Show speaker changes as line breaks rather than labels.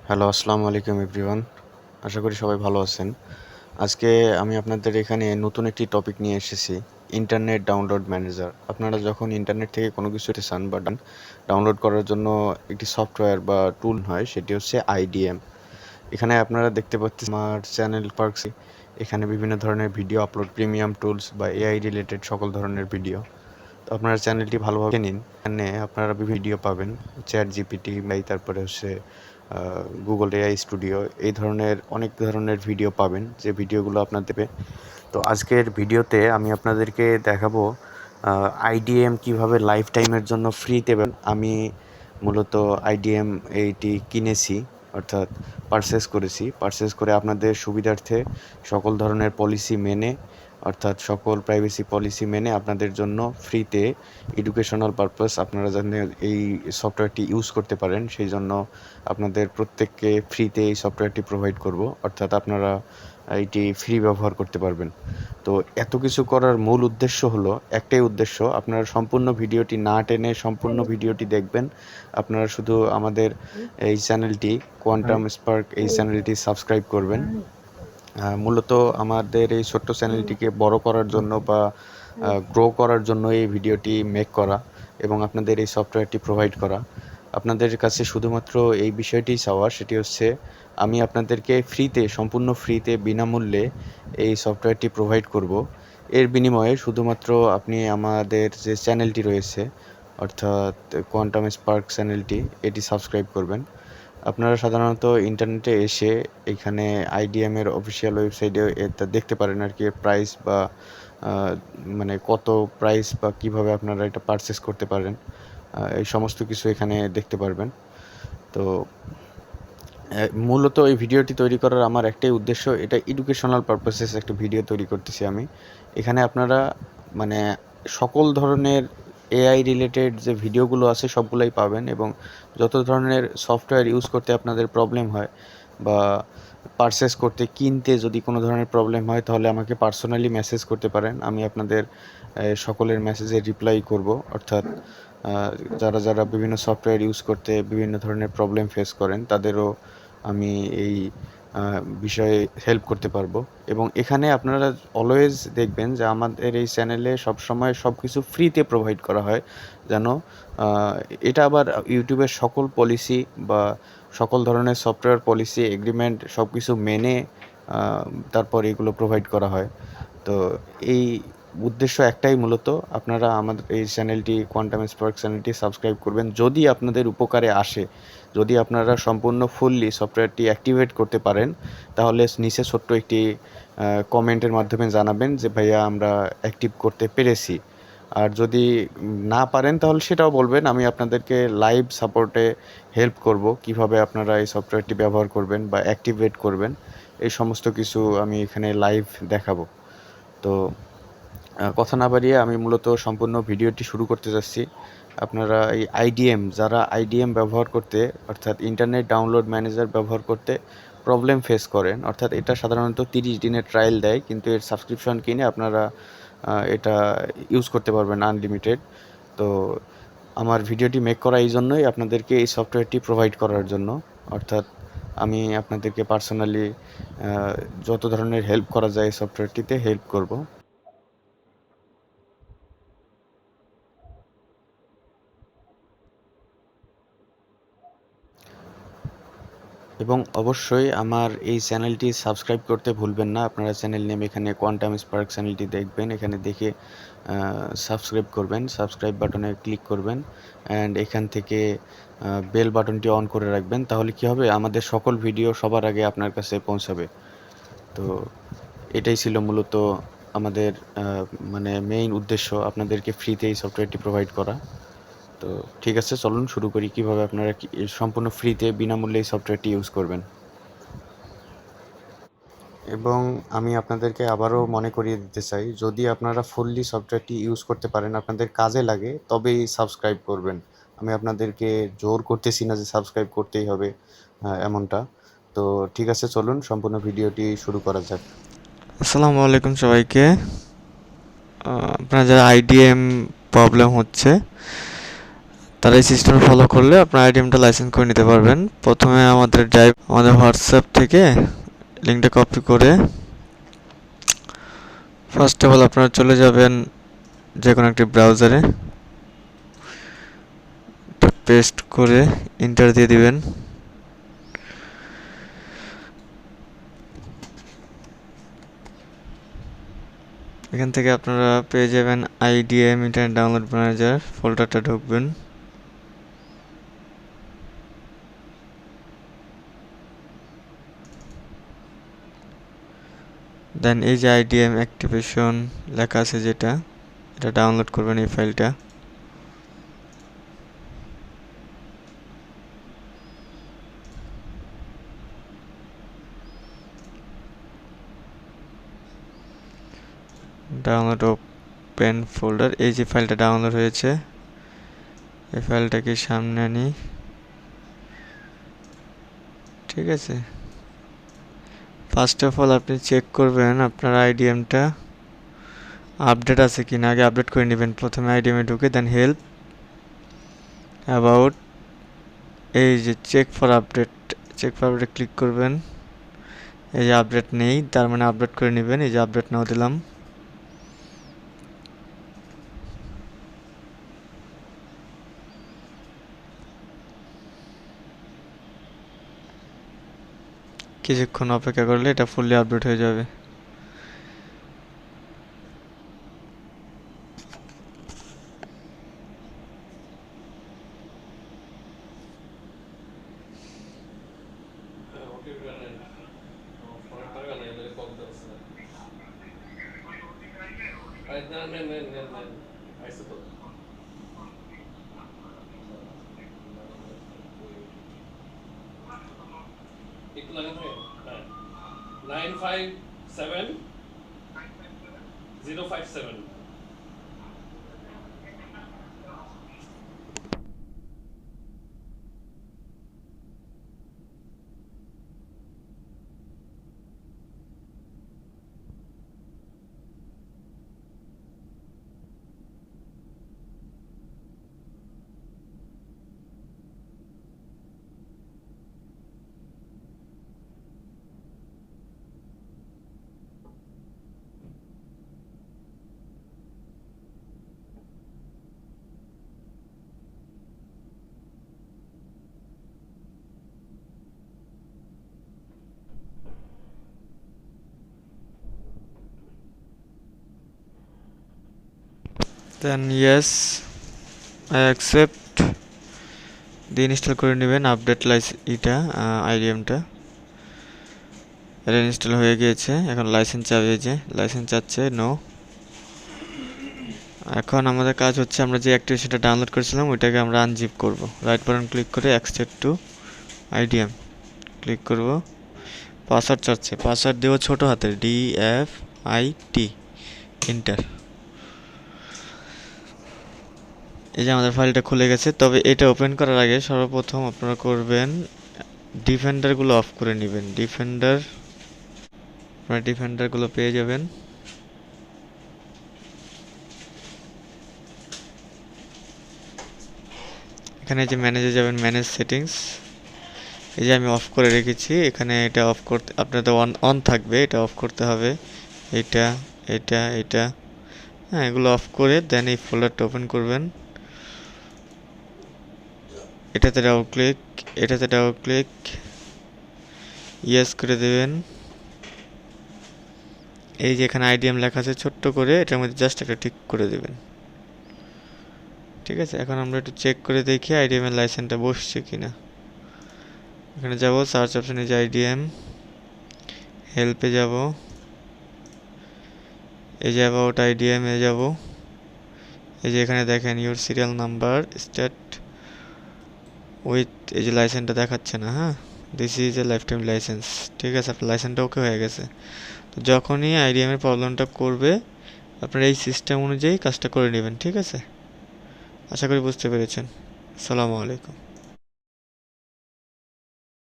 Hello, আসসালামু আলাইকুম everyone. আশা করি সবাই ভালো আছেন। আজকে আমি আপনাদের এখানে নতুন একটি টপিক নিয়ে এসেছি, ইন্টারনেট ডাউনলোড ম্যানেজার। আপনারা যখন ইন্টারনেট থেকে কোনো কিছু চান বা ডাউনলোড করার জন্য একটি সফটওয়্যার বা টুল হয়, সেটি হচ্ছে আইডিএম। এখানে আপনারা দেখতে পাচ্ছেন আমার চ্যানেল পার্কসি। এখানে বিভিন্ন ধরনের ভিডিও আপলোড, প্রিমিয়াম টুলস বা এআই রিলেটেড সকল ধরনের ভিডিও। তো আপনারা চ্যানেলটি ভালোভাবে নিন। এখানে আপনারা বিভিন্ন ভিডিও পাবেন, চ্যাট জিপিটি বা তারপরে হচ্ছে গুগল এআই স্টুডিও, এই ধরনের অনেক ধরনের ভিডিও পাবেন যে ভিডিওগুলো আপনার দেবে। তো আজকের ভিডিওতে আমি আপনাদেরকে দেখাবো আইডিএম কিভাবে লাইফ টাইমের জন্য ফ্রি দেবেন। আমি মূলত আইডিএম এইটি কিনেছি, অর্থাৎ পারচেস করে আপনাদের সুবিধার্থে সকল ধরনের পলিসি মেনে, অর্থাৎ সকল প্রাইভেসি পলিসি মেনে আপনাদের জন্য ফ্রিতে এডুকেশনাল পারপাস আপনারা যাতে এই সফটওয়্যারটি ইউজ করতে পারেন, সেই জন্য আপনাদের প্রত্যেককে ফ্রিতে এই সফটওয়্যারটি প্রোভাইড করব, অর্থাৎ আপনারা এটি ফ্রি ব্যবহার করতে পারবেন। তো এত কিছু করার মূল উদ্দেশ্য হলো একটাই উদ্দেশ্য, আপনারা সম্পূর্ণ ভিডিওটি না টেনে সম্পূর্ণ ভিডিওটি দেখবেন। আপনারা শুধু আমাদের এই চ্যানেলটি কোয়ান্টাম স্পার্ক এই চ্যানেলটি সাবস্ক্রাইব করবেন। মূলত আমাদের এই ছোট্ট চ্যানেলটিকে বড় করার জন্য বা গ্রো করার জন্য এই ভিডিওটি মেক করা এবং আপনাদের এই সফটওয়্যারটি প্রোভাইড করা। আপনাদের কাছে শুধুমাত্র এই বিষয়টিই চাওয়া, সেটি হচ্ছে আমি আপনাদেরকে সম্পূর্ণ ফ্রিতে বিনামূল্যে এই সফটওয়্যারটি প্রোভাইড করব। এর বিনিময়ে শুধুমাত্র আপনি আমাদের যে চ্যানেলটি রয়েছে, অর্থাৎ কোয়ান্টাম স্পার্ক চ্যানেলটি, এটি সাবস্ক্রাইব করবেন। আপনারা সাধারণত ইন্টারনেটে এসে এখানে আইডিএমের অফিসিয়াল ওয়েবসাইটে এটা দেখতে পারেন আর কি, প্রাইস বা মানে কত প্রাইস বা কিভাবে আপনারা এটা পারচেস করতে পারেন, এই সমস্ত কিছু এখানে দেখতে পারবেন। তো মূলত এই ভিডিওটি তৈরি করার আমার একটাই উদ্দেশ্য, এটা এডুকেশনাল পারপাসেস একটা ভিডিও তৈরি করতেছি আমি। এখানে আপনারা মানে সকল ধরনের এআই রিলেটেড যে ভিডিওগুলো আছে সবগুলাই পাবেন, এবং যত ধরনের সফটওয়্যার ইউজ করতে আপনাদের প্রবলেম হয় বা পারচেস করতে কিনতে যদি কোনো ধরনের প্রবলেম হয়, তাহলে আমাকে পার্সোনালি মেসেজ করতে পারেন। আমি আপনাদের সকলের মেসেজে রিপ্লাই করব, অর্থাৎ যারা বিভিন্ন সফটওয়্যার ইউজ করতে বিভিন্ন ধরনের প্রবলেম ফেস করেন তাদেরও আমি এই বিষয়ে হেল্প করতে পারবো। এবং এখানে আপনারা অলওয়েজ দেখবেন যে আমাদের এই চ্যানেলে সবসময় সব কিছু ফ্রিতে প্রোভাইড করা হয়, যেন এটা আবার ইউটিউবের সকল পলিসি বা সকল ধরনের সফটওয়্যার পলিসি এগ্রিমেন্ট সব কিছু মেনে তারপর এগুলো প্রোভাইড করা হয়। তো এই উদ্দেশ্য একটাই, মূলত আপনারা আমাদের এই চ্যানেলটি কোয়ান্টাম স্পার্ক চ্যানেলটি সাবস্ক্রাইব করবেন যদি আপনাদের উপকারে আসে। যদি আপনারা সম্পূর্ণ ফুললি সফটওয়্যারটি অ্যাক্টিভেট করতে পারেন, তাহলে নিচে ছোট্ট একটি কমেন্টের মাধ্যমে জানাবেন যে ভাইয়া আমরা অ্যাক্টিভ করতে পেরেছি। আর যদি না পারেন তাহলে সেটাও বলবেন, আমি আপনাদেরকে লাইভ সাপোর্টে হেল্প করব কিভাবে আপনারা এই সফটওয়্যারটি ব্যবহার করবেন বা অ্যাক্টিভেট করবেন, এই সমস্ত কিছু আমি এখানে লাইভ দেখাবো। তো কথা না বাড়িয়ে আমি মূলত সম্পূর্ণ ভিডিওটি শুরু করতে যাচ্ছি। আপনারা এই যারা আইডিএম ব্যবহার করতে, অর্থাৎ ইন্টারনেট ডাউনলোড ম্যানেজার ব্যবহার করতে প্রবলেম ফেস করেন, অর্থাৎ এটা সাধারণত 30 দিনের ট্রায়াল দেয়, কিন্তু এর সাবস্ক্রিপশন কিনে আপনারা এটা ইউজ করতে পারবেন আনলিমিটেড। তো আমার ভিডিওটি মেক করা এই জন্যই, আপনাদেরকে এই সফটওয়্যারটি প্রোভাইড করার জন্য, অর্থাৎ আমি আপনাদেরকে পার্সোনালি যত ধরনের হেল্প করা যায় এই সফটওয়্যারটিতে হেল্প করব। এবং অবশ্যই আমার এই চ্যানেলটি সাবস্ক্রাইব করতে ভুলবেন না। আপনারা চ্যানেল নেম এখানে কোয়ান্টাম স্পার্ক চ্যানেলটি দেখবেন, এখানে দেখে সাবস্ক্রাইব করবেন, সাবস্ক্রাইব বাটনে ক্লিক করবেন, অ্যান্ড এখান থেকে বেল বাটনটি অন করে রাখবেন। তাহলে কি হবে, আমাদের সকল ভিডিও সবার আগে আপনার কাছে পৌঁছাবে। তো এটাই ছিল মূলত আমাদের মানে মেইন উদ্দেশ্য, আপনাদেরকে ফ্রিতে এই সফটওয়্যারটি প্রোভাইড করা। তো ঠিক আছে, চলুন শুরু করি কিভাবে আপনারা সম্পূর্ণ ফ্রিতে বিনামূল্যে এই সফটওয়্যারটি ইউজ করবেন। এবং আমি আপনাদেরকে আবারও মনে করিয়ে দিতে চাই, যদি আপনারা ফুললি সফটওয়্যারটি ইউজ করতে পারেন, আপনাদের কাজে লাগে, তবেই সাবস্ক্রাইব করবেন। আমি আপনাদেরকে জোর করতেছি না যে সাবস্ক্রাইব করতেই হবে, এমনটা। তো ঠিক আছে, চলুন সম্পূর্ণ ভিডিওটি শুরু করা যাক।
আসসালামু আলাইকুম সবাইকে। আপনার যারা আইডিএম প্রবলেম হচ্ছে তারা এই সিস্টেম ফলো করলে আপনার আইডিএমটা লাইসেন্স করে নিতে পারবেন। প্রথমে আমাদের হোয়াটসঅ্যাপ থেকে লিঙ্কটা কপি করে ফার্স্ট অফ অল আপনারা চলে যাবেন যে কোনো একটি ব্রাউজারে, পেস্ট করে এন্টার দিয়ে দিবেন। এখান থেকে আপনারা পেয়ে যাবেন আইডিএম ইন্টারনেট ডাউনলোড ম্যানেজার, ফোল্ডারটা ঢুকবেন। দেন এই যে আইডিএম অ্যাক্টিভেশন লেখা আছে যেটা, এটা ডাউনলোড করবেন এই ফাইলটা। ডাউনলোড ওপেন ফোল্ডার, এই যে ফাইলটা ডাউনলোড হয়েছে এই ফাইলটাকে সামনে আনি। ঠিক আছে, ফার্স্ট অফ অল আপনি চেক করবেন আপনার আইডিএমটা আপডেট আছে কিনা, আগে আপডেট করে নেবেন। প্রথমে আইডিএমে ঢুকে দেন হেল্প অ্যাবাউট, এই যে চেক ফর আপডেট ক্লিক করবেন। এই যে আপডেট নেই, তার মানে আপডেট করে নেবেন। এই যে আপডেট নাও দিলাম। কিছুক্ষণ অপেক্ষা করলে এটা ফুললি আপডেট হয়ে যাবে।
একটু লাগে থাকে 957-057.
দেন ইয়েস আই অ্যাকসেপ্ট দিয়ে ইনস্টল করে নেবেন আপডেট আইডিএমটা। এটা ইনস্টল হয়ে গিয়েছে, এখন লাইসেন্স চাবে, যে লাইসেন্স চাচ্ছে নো। এখন আমাদের কাজ হচ্ছে আমরা যে অ্যাক্টিভেশনটা ডাউনলোড করেছিলাম ওইটাকে আমরা আনজিপ করব। রাইট বাটন ক্লিক করে এক্সট্রাক্ট টু আইডিএম ক্লিক করব। পাসওয়ার্ড চাচ্ছে, পাসওয়ার্ড দেবো ছোট হাতের DFIT, এন্টার। এই যে আমাদের ফাইলটা খুলে গেছে। তবে এটা ওপেন করার আগে সর্বপ্রথম আপনারা করবেন ডিফেন্ডারগুলো অফ করে নেবেন। ডিফেন্ডারগুলো পেয়ে যাবেন। এখানে যে ম্যানেজে যাবেন, ম্যানেজ সেটিংস, এই যে আমি অফ করে রেখেছি। এখানে এটা অফ করতে আপনাদের অন থাকবে, এটা অফ করতে হবে। এটা হ্যাঁ, এগুলো অফ করে দেন এই ফোল্ডারটা ওপেন করবেন। এটাতে ডাবল ক্লিক ইয়েস করে দেবেন। এই যে এখানে আইডিএম লেখা আছে ছোট্ট করে, এটার মধ্যে জাস্ট একটা টিক করে দেবেন। ঠিক আছে, এখন আমরা একটু চেক করে দেখি আইডিএম এর লাইসেন্সটা বসছে কিনা। এখানে যাব, সার্চ অপশনে যে আইডিএম, হেল্পে যাব, এই যে অ্যাবাউট আইডিএম এ যাব। এই যে এখানে দেখেন your serial number start with, এই যে লাইসেন্সটা দেখাচ্ছে না। হ্যাঁ, this is a life time licence. ঠিক আছে, আপনার লাইসেন্সটা ওকে হয়ে গেছে। তো যখনই আইডিএম এর প্রবলেমটা করবে আপনারা এই সিস্টেম অনুযায়ী কাজটা করে নেবেন। ঠিক আছে, আশা করি বুঝতে পেরেছেন। আসসালামু আলাইকুম।